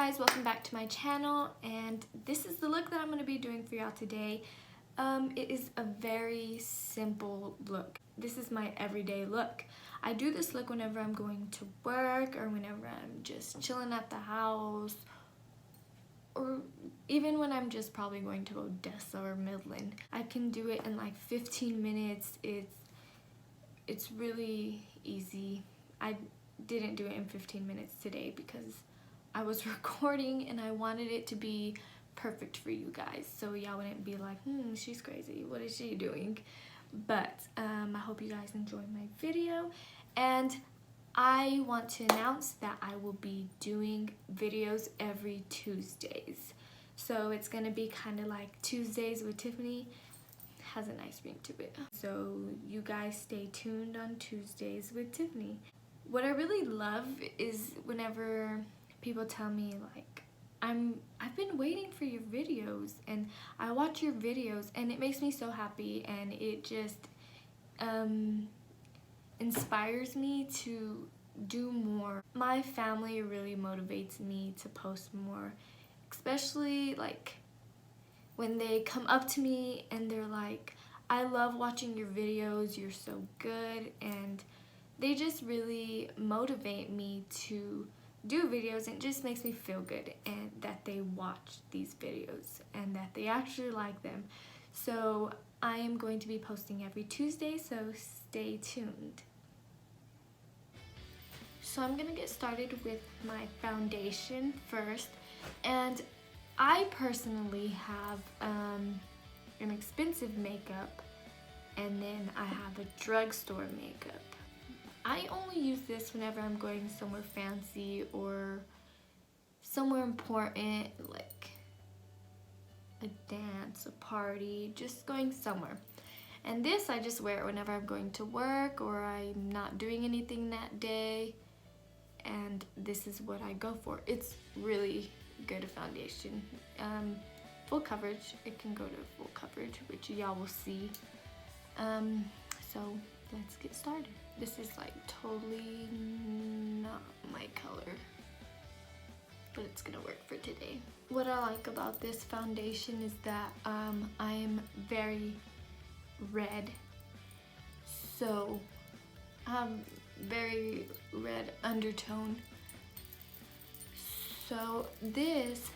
guys, welcome back to my channel, and this is the look that I'm going to be doing for y'all today. It is a very simple look. This is my everyday look. I do this look whenever I'm going to work or whenever I'm just chilling at the house, or even when I'm just probably going to Odessa or Midland. I can do it in like 15 minutes. It's really easy. I didn't do it in 15 minutes today because I was recording and I wanted it to be perfect for you guys, so y'all wouldn't be like, she's crazy, what is she doing? But I hope you guys enjoyed my video, and I want to announce that I will be doing videos every Tuesdays. So it's gonna be kind of like Tuesdays with Tiffany. Has a nice ring to it. So you guys stay tuned on Tuesdays with Tiffany. What I really love is whenever people tell me like, I've been waiting for your videos, and I watch your videos and it makes me so happy, and it just inspires me to do more. My family really motivates me to post more, especially like when they come up to me and they're like, I love watching your videos, you're so good, and they just really motivate me to do videos, and it just makes me feel good and that they watch these videos and that they actually like them. So I am going to be posting every Tuesday, so stay tuned. So I'm gonna get started with my foundation first, and I personally have an expensive makeup, and then I have a drugstore makeup. I only use this whenever I'm going somewhere fancy or somewhere important, like a dance, a party, just going somewhere. And this I just wear it whenever I'm going to work or I'm not doing anything that day, and this is what I go for. It's really good foundation. Full coverage, it can go to full coverage, which y'all will see. So let's get started. This is like totally not my color, but it's gonna work for today. What I like about this foundation is that I am very red, so I have very red undertone, so this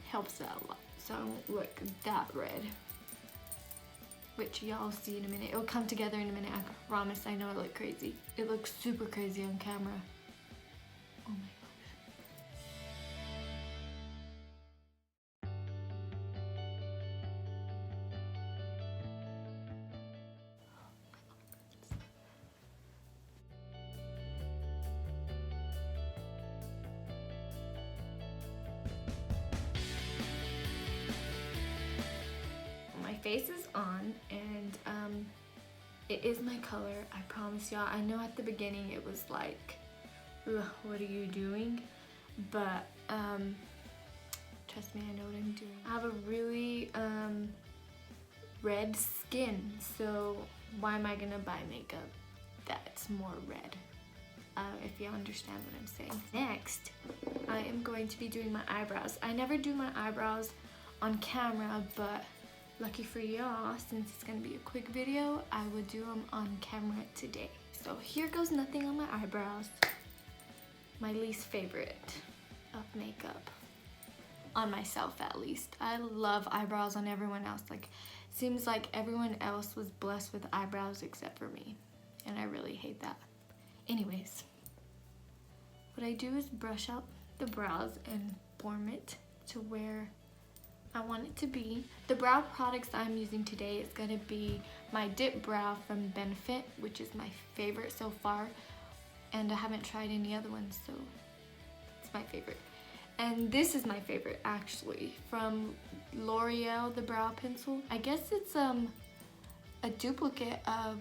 helps out a lot, so I don't look that red, which y'all see in a minute. It'll come together in a minute, I promise. I know I look crazy. It looks super crazy on camera. Oh my gosh. My face is on, and it is my color, I promise y'all. I know at the beginning it was like, ugh, what are you doing? But trust me, I know what I'm doing. I have a really red skin, so why am I gonna buy makeup that's more red? If you understand what I'm saying. Next, I am going to be doing my eyebrows. I never do my eyebrows on camera, but lucky for y'all, since it's gonna be a quick video, I will do them on camera today. So here goes nothing on my eyebrows. My least favorite of makeup. On myself, at least. I love eyebrows on everyone else. Like, seems like everyone else was blessed with eyebrows except for me, and I really hate that. Anyways, what I do is brush out the brows and form it to where I want it to be. The brow products I'm using today is gonna be my Dip Brow from Benefit, which is my favorite so far, and I haven't tried any other ones, so it's my favorite. And this is my favorite, actually, from L'Oreal, the brow pencil. I guess it's a duplicate of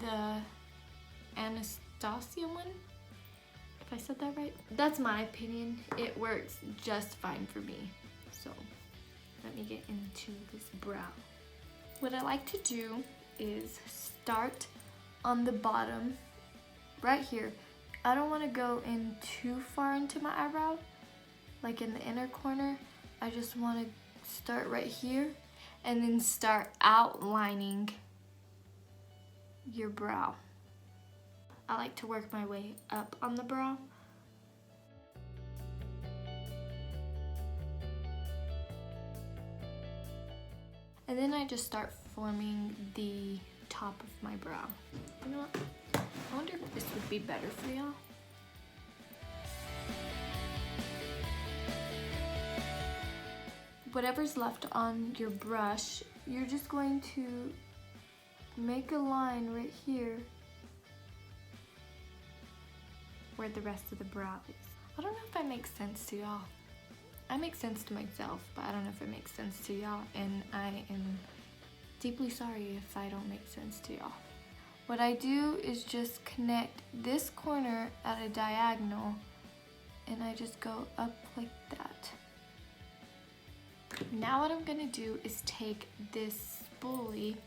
the Anastasia one, if I said that right. That's my opinion. It works just fine for me, so let me get into this brow. What I like to do is start on the bottom, right here. I don't want to go in too far into my eyebrow, like in the inner corner, I just want to start right here and then start outlining your brow. I like to work my way up on the brow. And then I just start forming the top of my brow. You know what? I wonder if this would be better for y'all. Whatever's left on your brush, you're just going to make a line right here where the rest of the brow is. I don't know if that makes sense to y'all. I make sense to myself, but I don't know if it makes sense to y'all, and I am deeply sorry if I don't make sense to y'all. What I do is just connect this corner at a diagonal, and I just go up like that. Now what I'm gonna do is take this spoolie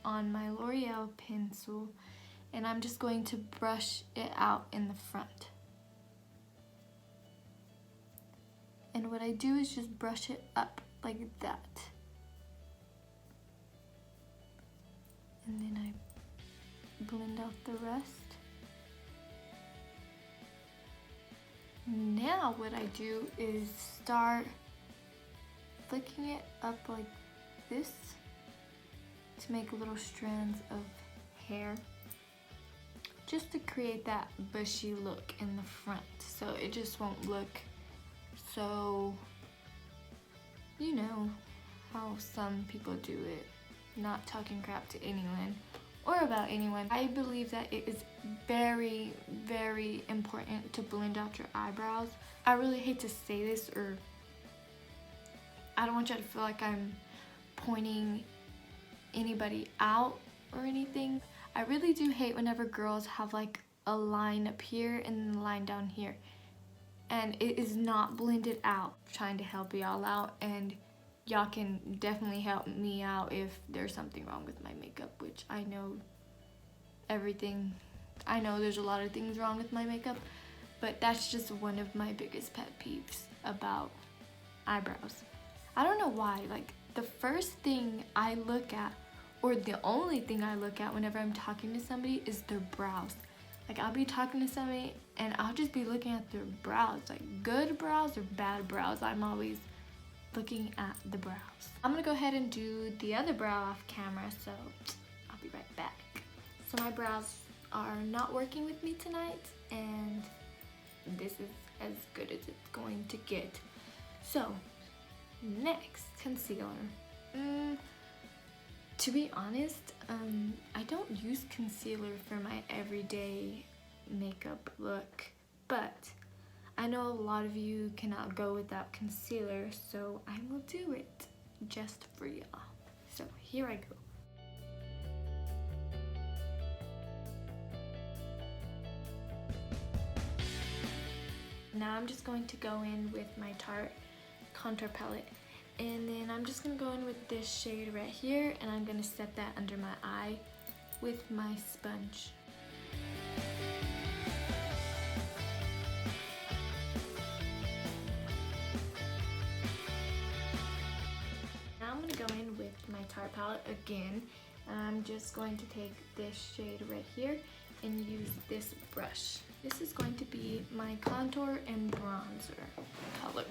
on my L'Oreal pencil, and I'm just going to brush it out in the front. And what I do is just brush it up like that. And then I blend out the rest. Now what I do is start flicking it up like this to make little strands of hair, just to create that bushy look in the front, so it just won't look so, you know, how some people do it, not talking crap to anyone or about anyone. I believe that it is very, very important to blend out your eyebrows. I really hate to say this, or I don't want you to feel like I'm pointing anybody out or anything. I really do hate whenever girls have like a line up here and then a line down here, and it is not blended out. I'm trying to help y'all out, and y'all can definitely help me out if there's something wrong with my makeup, which I know there's a lot of things wrong with my makeup, but that's just one of my biggest pet peeves about eyebrows. I don't know why, like the first thing I look at, or the only thing I look at whenever I'm talking to somebody, is their brows. Like I'll be talking to somebody and I'll just be looking at their brows, like good brows or bad brows. I'm always looking at the brows. I'm gonna go ahead and do the other brow off camera, so I'll be right back. So my brows are not working with me tonight, and this is as good as it's going to get. So next, concealer. To be honest, I don't use concealer for my everyday makeup look, but I know a lot of you cannot go without concealer, so I will do it just for y'all. So here I go. Now I'm just going to go in with my Tarte contour palette, and then I'm just going to go in with this shade right here, and I'm going to set that under my eye with my sponge. Now I'm going to go in with my Tarte palette again, and I'm just going to take this shade right here and use this brush. This is going to be my contour and bronzer color.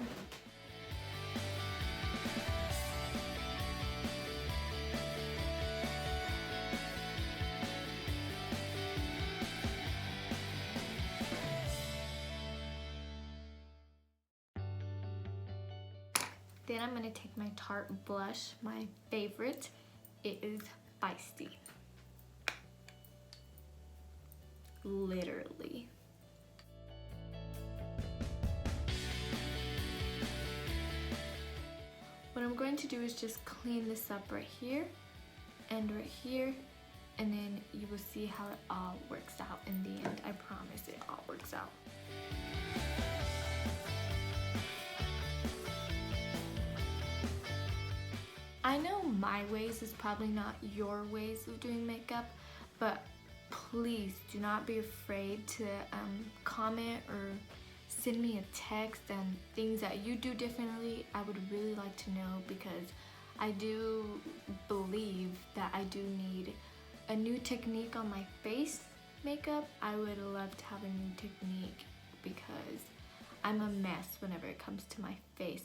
Then I'm going to take my Tarte blush, my favorite. It is Feisty. Literally. What I'm going to do is just clean this up right here and right here, and then you will see how it all works out in the end. I promise it all works out. I know my ways is probably not your ways of doing makeup, but please do not be afraid to comment or send me a text and things that you do differently. I would really like to know, because I do believe that I do need a new technique on my face makeup. I would love to have a new technique because I'm a mess whenever it comes to my face.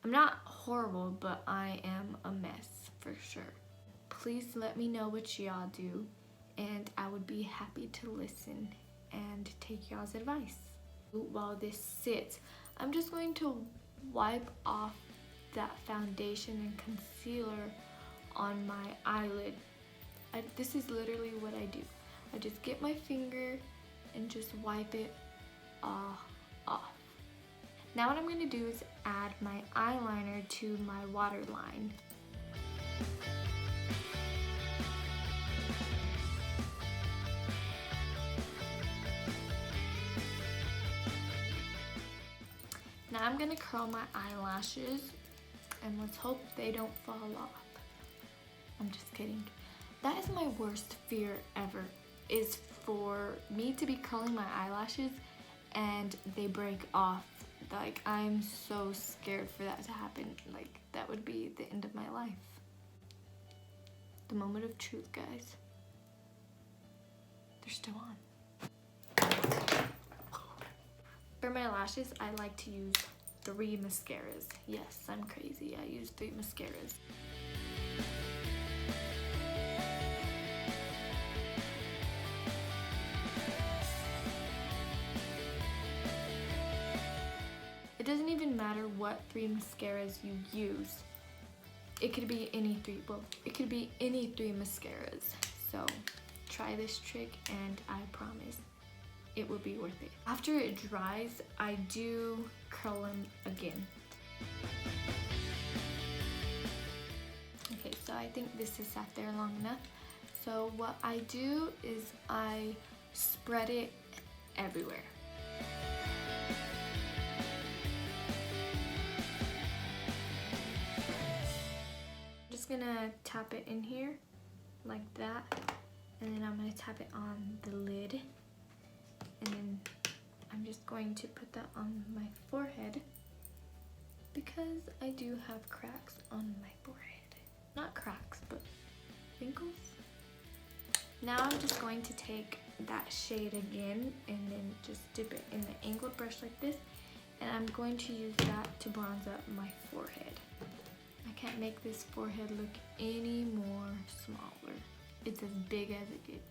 I'm not horrible, but I am a mess for sure. Please let me know what y'all do, and I would be happy to listen and take y'all's advice. While this sits, I'm just going to wipe off that foundation and concealer on my eyelid. This is literally what I do. I just get my finger and just wipe it off. Now what I'm going to do is add my eyeliner to my waterline. Now I'm going to curl my eyelashes, and let's hope they don't fall off. I'm just kidding. That is my worst fear ever, is for me to be curling my eyelashes and they break off. Like, I'm so scared for that to happen. Like, that would be the end of my life. The moment of truth, guys. They're still on. For my lashes, I like to use 3 mascaras. Yes, I'm crazy. I use 3 mascaras. It doesn't even matter what 3 mascaras you use. It could be any 3, it could be any 3 mascaras. So try this trick and I promise it will be worth it. After it dries, I do curl them again. Okay, so I think this has sat there long enough. So what I do is I spread it everywhere. I'm just gonna tap it in here like that, and then I'm gonna tap it on the lid. And then I'm just going to put that on my forehead because I do have cracks on my forehead. Not cracks, but wrinkles. Now I'm just going to take that shade again and then just dip it in the angled brush like this, and I'm going to use that to bronze up my forehead. I can't make this forehead look any more smaller. It's as big as it gets.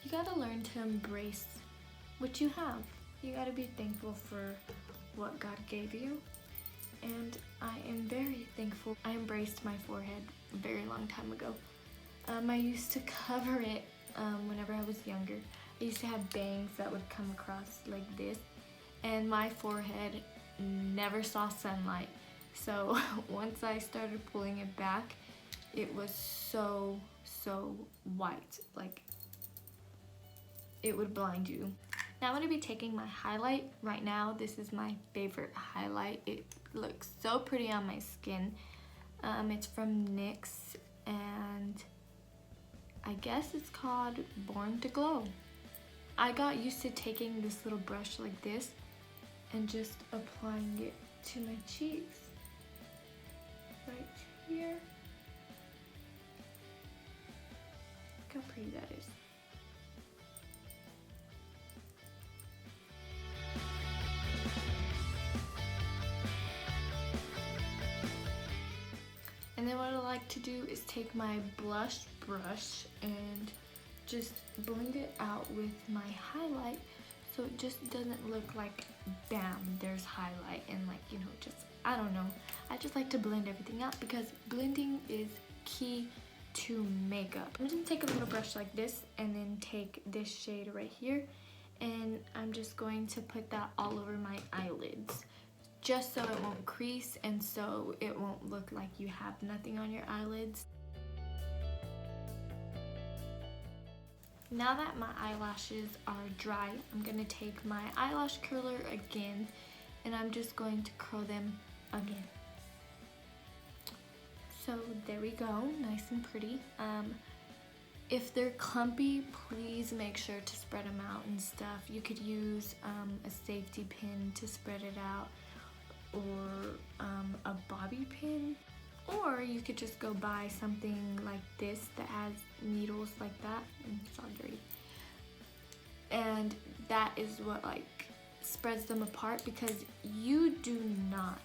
You gotta learn to embrace what you have. You gotta be thankful for what God gave you, and I am very thankful. I embraced my forehead a very long time ago. I used to cover it whenever I was younger. I used to have bangs that would come across like this, and my forehead never saw sunlight. So once I started pulling it back, it was so white, like it would blind you. Now I'm going to be taking my highlight. Right now, this is my favorite highlight. It looks so pretty on my skin. It's from NYX, and I guess it's called Born to Glow. I got used to taking this little brush like this and just applying it to my cheeks. Right here. Look how pretty that is. And then what I like to do is take my blush brush and just blend it out with my highlight, so it just doesn't look like bam, there's highlight, and like, you know, just, I don't know. I just like to blend everything out because blending is key to makeup. I'm just gonna take a little brush like this and then take this shade right here, and I'm just going to put that all over my eyelids, just so it won't crease and so it won't look like you have nothing on your eyelids. Now that my eyelashes are dry, I'm gonna take my eyelash curler again, and I'm just going to curl them again. So there we go, nice and pretty. If they're clumpy, please make sure to spread them out and stuff. You could use a safety pin to spread it out, or a bobby pin, or you could just go buy something like this that has needles like that. Sorry. And that is what like spreads them apart, because you do not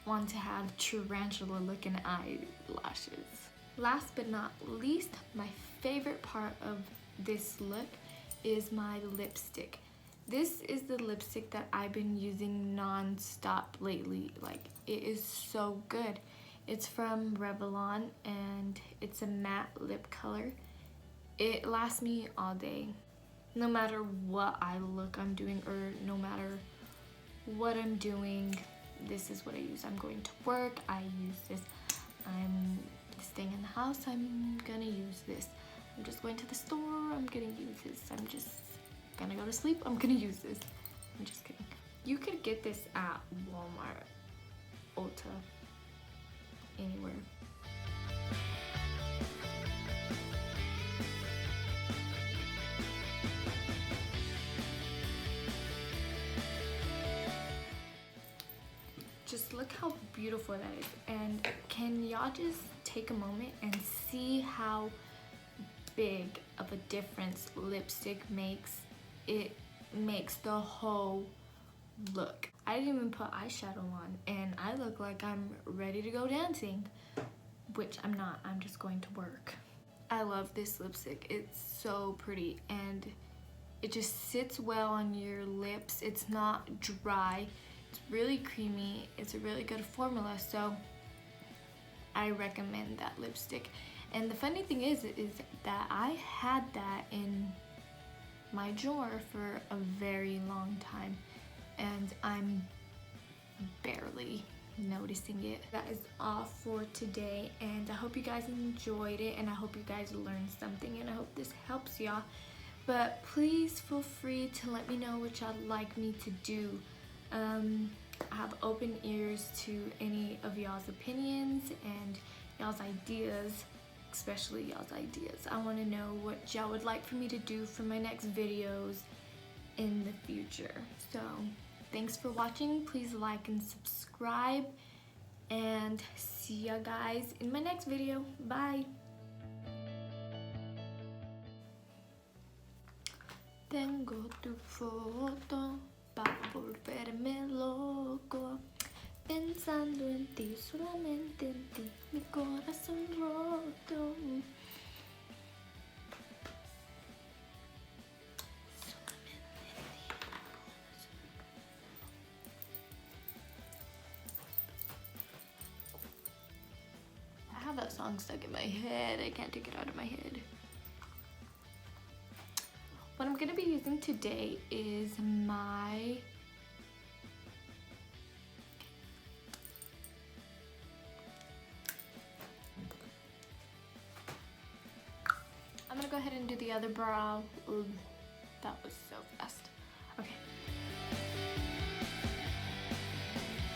want to have tarantula looking eyelashes. Last but not least, my favorite part of this look is my lipstick. This is the lipstick that I've been using non-stop lately. Like, it is so good. It's from Revlon and it's a matte lip color. It lasts me all day. No matter what eye look I'm doing, or no matter what I'm doing, this is what I use. I'm going to work, I use this. I'm staying in the house, I'm gonna use this. I'm just going to the store, I'm gonna use this. I'm just gonna go to sleep, I'm gonna use this. I'm just kidding. You could get this at Walmart, Ulta, anywhere. Just look how beautiful that is. And can y'all just take a moment and see how big of a difference lipstick makes? It makes the whole look. I didn't even put eyeshadow on and I look like I'm ready to go dancing, which I'm not. I'm just going to work. I love this lipstick. It's so pretty and it just sits well on your lips. It's not dry. It's really creamy. It's a really good formula, so I recommend that lipstick. And the funny thing is that I had that in my drawer for a very long time and I'm barely noticing it. That is all for today, and I hope you guys enjoyed it, and I hope you guys learned something, and I hope this helps y'all. But please feel free to let me know what y'all like me to do. I have open ears to any of y'all's opinions and y'all's ideas, especially y'all's ideas. I want to know what y'all would like for me to do for my next videos in the future. So thanks for watching. Please like and subscribe, and see ya guys in my next video. Bye. Tengo tu foto para volverme loco, pensando en ti, solamente en ti, mi corazón roto. I have that song stuck in my head. I can't take it out of my head. What I'm going to be using today is my I'm going to go ahead and do the other brow. Ooh, that was so fast.